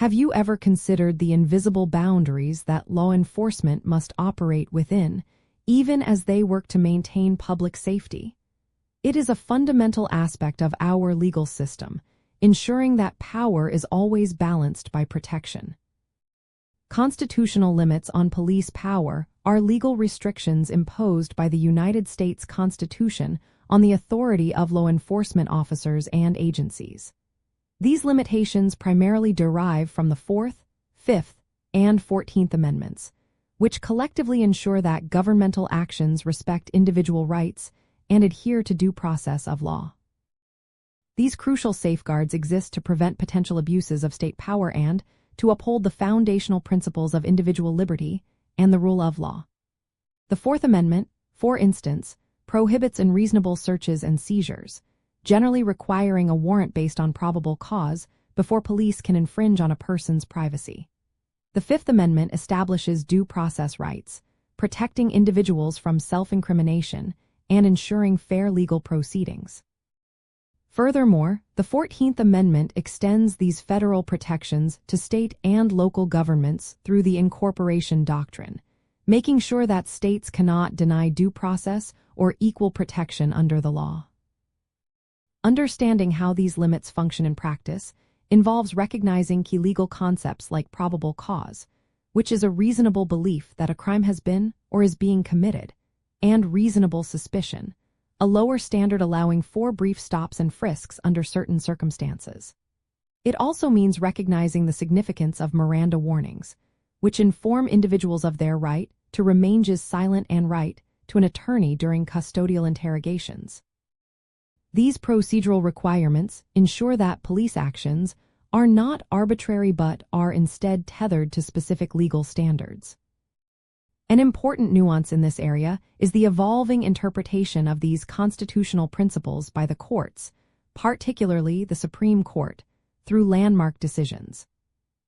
Have you ever considered the invisible boundaries that law enforcement must operate within, even as they work to maintain public safety? It is a fundamental aspect of our legal system, ensuring that power is always balanced by protection. Constitutional limits on police power are legal restrictions imposed by the United States Constitution on the authority of law enforcement officers and agencies. These limitations primarily derive from the Fourth, Fifth, and 14th Amendments, which collectively ensure that governmental actions respect individual rights and adhere to due process of law. These crucial safeguards exist to prevent potential abuses of state power and to uphold the foundational principles of individual liberty and the rule of law. The Fourth Amendment, for instance, prohibits unreasonable searches and seizures, generally requiring a warrant based on probable cause before police can infringe on a person's privacy. The Fifth Amendment establishes due process rights, protecting individuals from self-incrimination and ensuring fair legal proceedings. Furthermore, the 14th Amendment extends these federal protections to state and local governments through the incorporation doctrine, making sure that states cannot deny due process or equal protection under the law. Understanding how these limits function in practice involves recognizing key legal concepts like probable cause, which is a reasonable belief that a crime has been or is being committed, and reasonable suspicion, a lower standard allowing for brief stops and frisks under certain circumstances. It also means recognizing the significance of Miranda warnings, which inform individuals of their right to remain silent and right to an attorney during custodial interrogations. These procedural requirements ensure that police actions are not arbitrary but are instead tethered to specific legal standards. An important nuance in this area is the evolving interpretation of these constitutional principles by the courts, particularly the Supreme Court, through landmark decisions.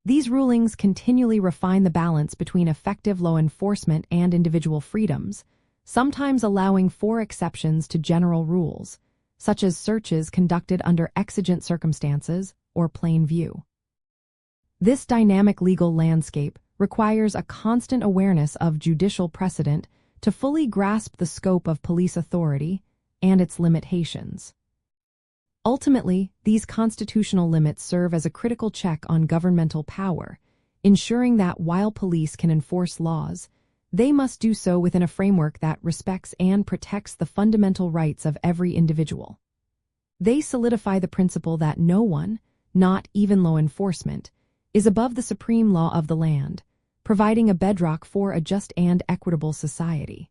These rulings continually refine the balance between effective law enforcement and individual freedoms, sometimes allowing for exceptions to general rules, such as searches conducted under exigent circumstances or plain view. This dynamic legal landscape requires a constant awareness of judicial precedent to fully grasp the scope of police authority and its limitations. Ultimately, these constitutional limits serve as a critical check on governmental power, ensuring that while police can enforce laws, they must do so within a framework that respects and protects the fundamental rights of every individual. They solidify the principle that no one, not even law enforcement, is above the supreme law of the land, providing a bedrock for a just and equitable society.